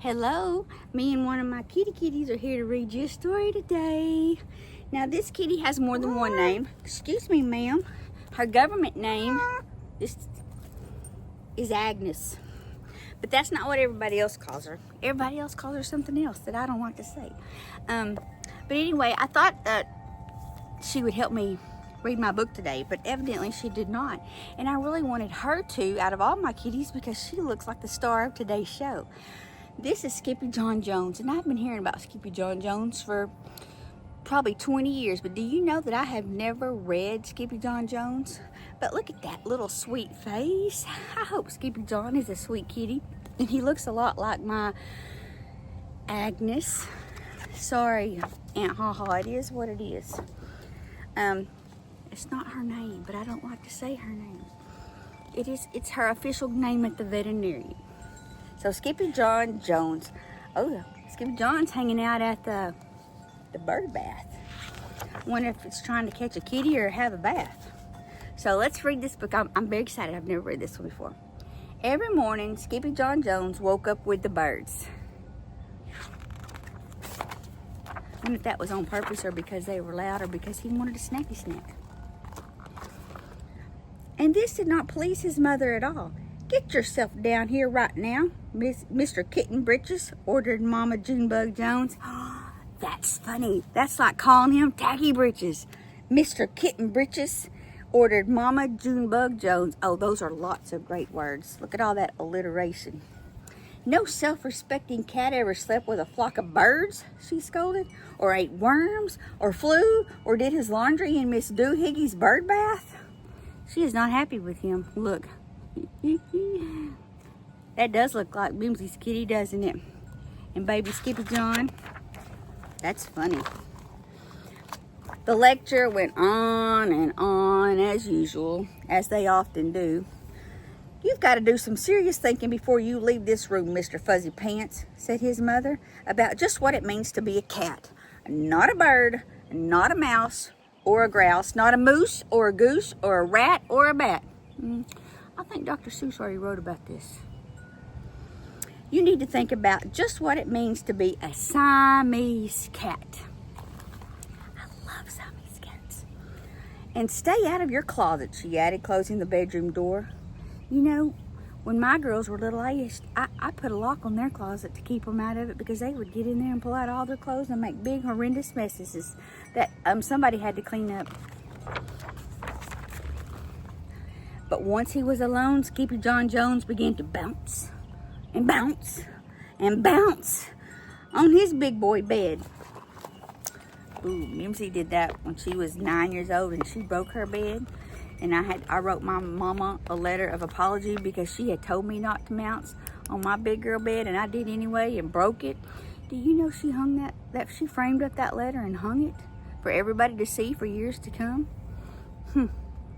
Hello, me and one of my kitties are here to read you a story today. Now this kitty has more than one name. Excuse me, ma'am. Her government name is Agnes. But that's not what everybody else calls her. Everybody else calls her something else that I don't like to say. But anyway, I thought that she would help me read my book today, but evidently she did not. And I really wanted her to out of all my kitties because she looks like the star of today's show. This is Skippy John Jones, and I've been hearing about Skippy John Jones for probably 20 years, but do you know that I have never read Skippy John Jones? But look at that little sweet face. I hope Skippy John is a sweet kitty, and he looks a lot like my Agnes. Sorry, Aunt Haha, it is what it is. It's not her name, but I don't like to say her name. It's her official name at the veterinarian. So Skippy John Jones. Oh, Skippy John's hanging out at the bird bath. I wonder if it's trying to catch a kitty or have a bath. So let's read this book. I'm very excited. I've never read this one before. Every morning, Skippy John Jones woke up with the birds. I wonder if that was on purpose or because they were loud or because he wanted a snacky snack. And this did not please his mother at all. "Get yourself down here right now, Mr. Kitten Britches," ordered Mama Junebug Jones. That's funny. That's like calling him Tacky Britches. "Mr. Kitten Britches," ordered Mama Junebug Jones. Oh, those are lots of great words. Look at all that alliteration. "No self-respecting cat ever slept with a flock of birds," she scolded, "or ate worms, or flew, or did his laundry in Miss Doohiggy's bird bath." She is not happy with him. Look. That does look like Mimzie's kitty, doesn't it? And baby Skippy John. That's funny. The lecture went on and on as usual, as they often do. "You've got to do some serious thinking before you leave this room, Mr. Fuzzy Pants," said his mother, "about just what it means to be a cat. Not a bird, not a mouse, or a grouse, not a moose, or a goose, or a rat, or a bat." I think Dr. Seuss already wrote about this. "You need to think about just what it means to be a Siamese cat." I love Siamese cats. "And stay out of your closet," she added, closing the bedroom door. You know, when my girls were little, I put a lock on their closet to keep them out of it because they would get in there and pull out all their clothes and make big, horrendous messes that somebody had to clean up. But once he was alone, Skippy John Jones began to bounce and bounce and bounce on his big boy bed. Ooh, Mimzie did that when she was 9 years old and she broke her bed. And I wrote my mama a letter of apology because she had told me not to bounce on my big girl bed, and I did anyway and broke it. Do you know she hung that she framed up that letter and hung it for everybody to see for years to come?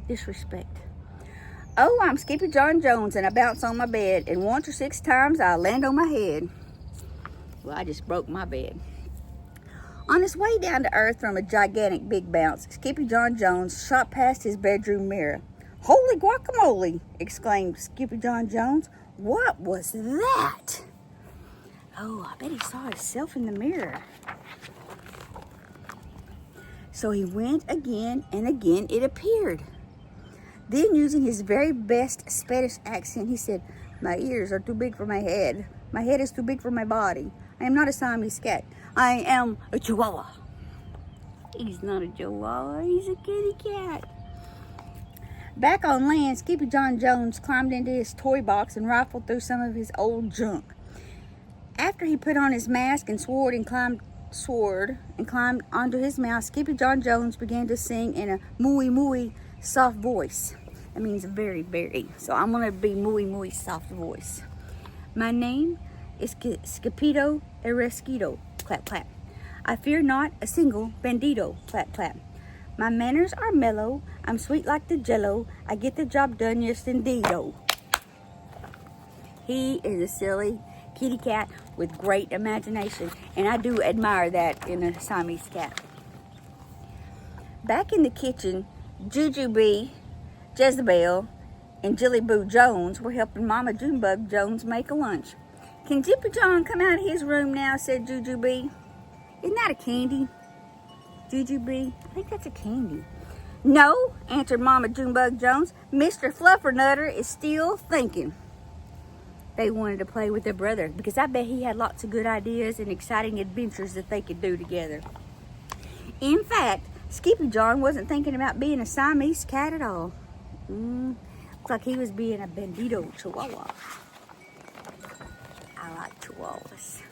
Disrespect. "Oh, I'm Skippy John Jones, and I bounce on my bed, and once or 6 times I land on my head." Well, I just broke my bed. On his way down to earth from a gigantic big bounce, Skippy John Jones shot past his bedroom mirror. "Holy guacamole!" exclaimed Skippy John Jones. "What was that?" Oh, I bet he saw himself in the mirror. So he went again, and again it appeared. Then, using his very best Spanish accent, he said, "My ears are too big for my head. My head is too big for my body. I am not a Siamese cat. I am a Chihuahua." He's not a Chihuahua. He's a kitty cat. Back on land, Skippy John Jones climbed into his toy box and rifled through some of his old junk. After he put on his mask and sword and climbed onto his mouth, Skippy John Jones began to sing in a mooey mooey soft voice. That means very, very. So I'm going to be mooey mooey soft voice. "My name is Skipito Eresquito, clap clap. I fear not a single bandito, clap clap. My manners are mellow, I'm sweet like the jello, I get the job done, yes indeedo." He is a silly kitty cat with great imagination, and I do admire that in a Siamese cat. Back in the kitchen, Jujubee, Jezebel, and Jilly Boo Jones were helping Mama Junebug Jones make a lunch. Can Jippy John come out of his room now, said Jujubee. Isn't that a candy? Jujubee? I think that's a candy. No, answered Mama Junebug Jones. Mr. Fluffernutter is still thinking. They wanted to play with their brother because I bet he had lots of good ideas and exciting adventures that they could do together. In fact, Skippy John wasn't thinking about being a Siamese cat at all. Looks like he was being a Bandito Chihuahua. I like Chihuahuas.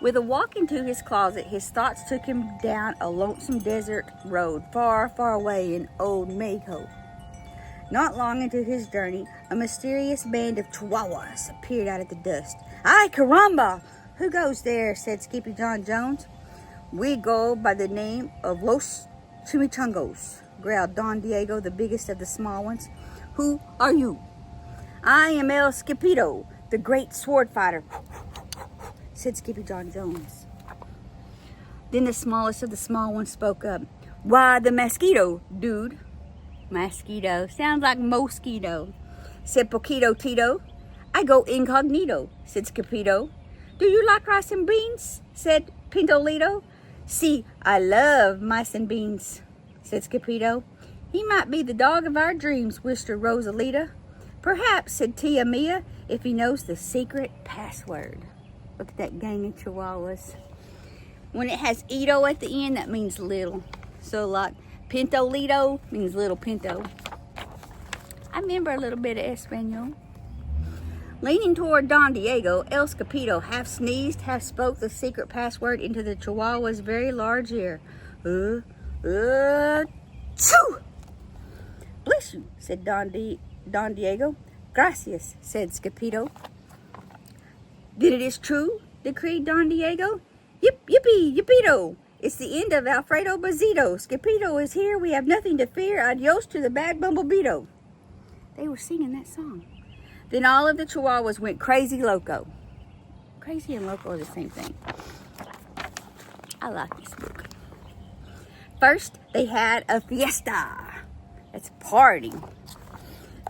With a walk into his closet, his thoughts took him down a lonesome desert road far, far away in Old Mexico. Not long into his journey, a mysterious band of Chihuahuas appeared out of the dust. Ay, caramba! Who goes there? Said Skippy John Jones. We go by the name of Los Chimichangos, growled Don Diego, the biggest of the small ones. Who are you? I am El Skipito, the great sword fighter, said Skippy John Jones. Then the smallest of the small ones spoke up. Why, the mosquito, dude. Mosquito. Sounds like mosquito, said Poquito Tito. I go incognito, said Skipito. Do you like rice and beans? Said Pintolito. See, I love mice and beans, said Skipito. He might be the dog of our dreams, whispered Rosalita. Perhaps, said Tia Mia, if he knows the secret password. Look at that gang of Chihuahuas. When it has Ito at the end, that means little. So like Pintolito means little Pinto. I remember a little bit of Espanol. Leaning toward Don Diego, El Skipito half sneezed, half spoke the secret password into the Chihuahua's very large ear. Choo! Bless you, said Don Diego. Gracias, said Skipito. Then it is true, decreed Don Diego. Yippee, yippito! It's the end of Alfredo Bazito. Skipito is here. We have nothing to fear. Adios to the bad bumblebeeto. They were singing that song. Then all of the Chihuahuas went crazy loco. Crazy and loco are the same thing. I like this book. First, they had a fiesta. That's a party.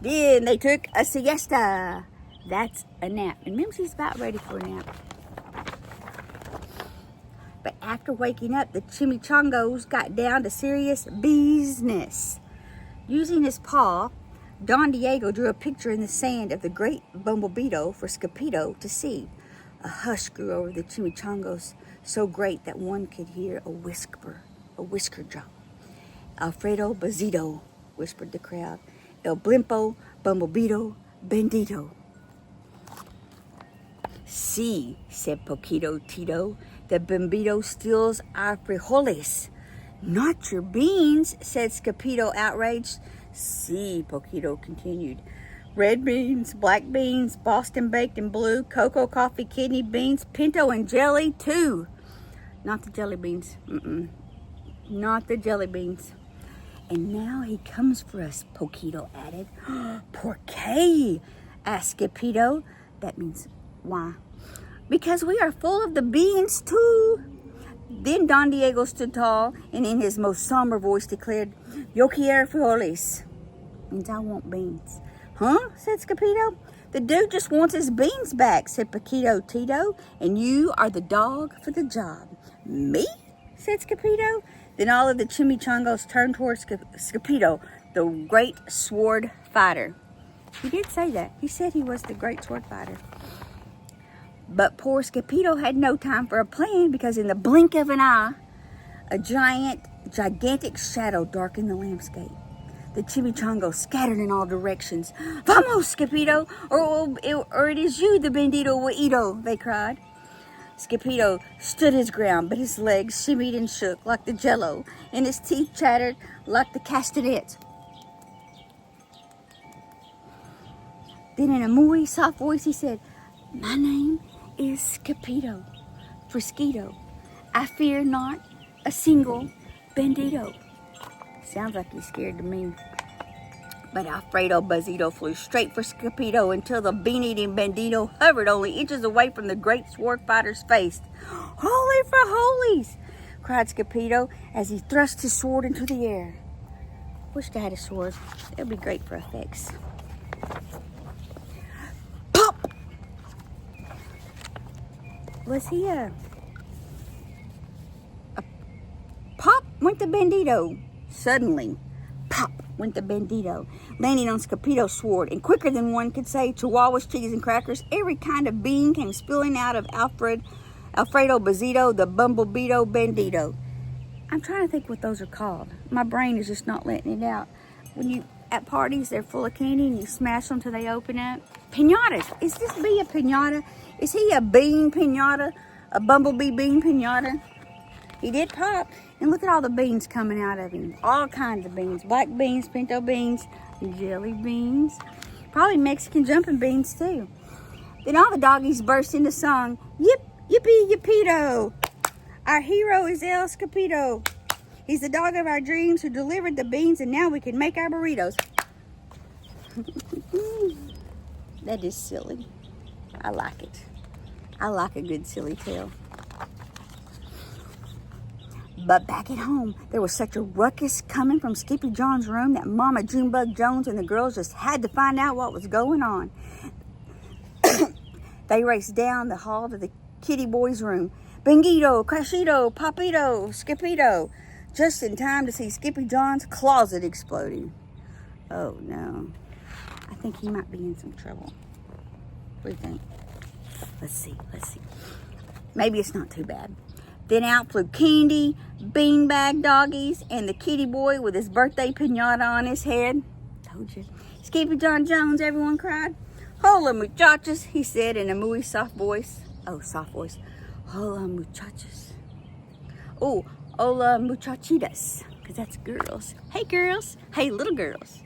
Then they took a siesta. That's a nap. And Mimzie's about ready for a nap. But after waking up, the chimichangos got down to serious business. Using his paw, Don Diego drew a picture in the sand of the great bumblebeeto for Skipito to see. A hush grew over the chimichangos, so great that one could hear a whisker drop. Alfredo Bazito, whispered the crowd. El Blimpo, Bumblebeeto, Bendito. See, said Poquito Tito, the Bambito steals our frijoles. Not your beans, said Skipito, outraged. See, Poquito continued. Red beans, black beans, Boston baked and blue, cocoa, coffee, kidney beans, pinto, and jelly, too. Not the jelly beans. Not the jelly beans. And now he comes for us, Poquito added. ¿Por qué? asked Skipito. That means why? Because we are full of the beans, too. Then Don Diego stood tall and in his most somber voice declared, Yo quiero frijoles. Means I want beans. Huh? Said Skipito. The dude just wants his beans back, said Poquito Tito, and you are the dog for the job. Me? Said Skipito. Then all of the chimichangos turned towards Skipito, the great sword fighter. He did say that. He said he was the great sword fighter. But poor Skipito had no time for a plan because in the blink of an eye, a gigantic shadow darkened the landscape. The chimichangos scattered in all directions. Vamos, Skipito, or it is you, the Bendito Huito, they cried. Skipito stood his ground, but his legs shimmied and shook like the jello, and his teeth chattered like the castanets. Then in a muy soft voice he said, My name is Skipito, Frisquito. I fear not a single Bendito. Sounds like he's scared to me. But Alfredo Bazito flew straight for Skipito until the bean-eating Bendito hovered only inches away from the great sword fighter's face. Holy for holies! Cried Skipito as he thrust his sword into the air. Wish I had a sword. It would be great for effects. Pop! Was he a pop went the bandito. Suddenly, pop went the bandito, landing on Skipito's sword, and quicker than one could say Chihuahuas, cheese, and crackers, every kind of bean came spilling out of Alfredo Bazito, the Bumblebeeto Bandito. I'm trying to think what those are called. My brain is just not letting it out. When you, at parties, they're full of candy and you smash them till they open up. Pinatas. Is this bee a pinata? Is he a bean pinata? A bumblebee bean pinata? He did pop. And look at all the beans coming out of him. All kinds of beans. Black beans, pinto beans, jelly beans. Probably Mexican jumping beans too. Then all the doggies burst into song. Yip, yippee, yippito. Our hero is El Skipito. He's the dog of our dreams who delivered the beans, and now we can make our burritos. That is silly. I like it. I like a good silly tale. But back at home, there was such a ruckus coming from Skippy John's room that Mama Junebug Jones and the girls just had to find out what was going on. They raced down the hall to the kitty boy's room. Bingito, Crashito, Papito, Skipito. Just in time to see Skippy John's closet exploding. Oh no. I think he might be in some trouble. What do you think? Let's see. Maybe it's not too bad. Then out flew Candy, beanbag doggies, and the kitty boy with his birthday pinata on his head. Told you. Skippy John Jones, everyone cried. Hola muchachos, he said in a muy soft voice. Oh, soft voice. Hola muchachos. Oh, hola muchachitas, because that's girls. Hey girls. Hey little girls.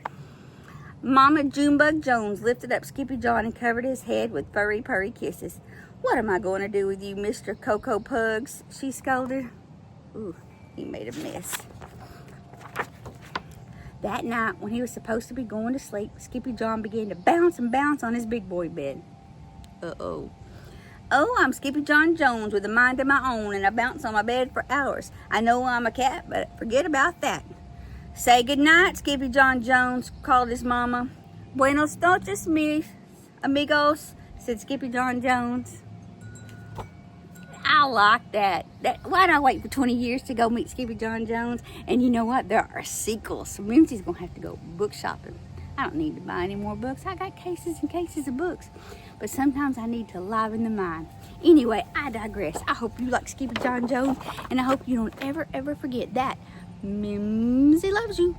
Mama Junebug Jones lifted up Skippy John and covered his head with furry, purry kisses. What am I going to do with you, Mr. Cocoa Pugs? She scolded. Ooh, he made a mess. That night, when he was supposed to be going to sleep, Skippy John began to bounce and bounce on his big boy bed. Uh-oh. Oh, I'm Skippy John Jones with a mind of my own, and I bounce on my bed for hours. I know I'm a cat, but forget about that. Say goodnight, Skippy John Jones, called his mama. Buenos noches, mis amigos, said Skippy John Jones. I like that. Why'd I wait for 20 years to go meet Skippy John Jones? And you know what? There are sequels. So Mimzie's going to have to go book shopping. I don't need to buy any more books. I got cases and cases of books. But sometimes I need to liven the mind. Anyway, I digress. I hope you like Skippy John Jones. And I hope you don't ever forget that Mimzie loves you.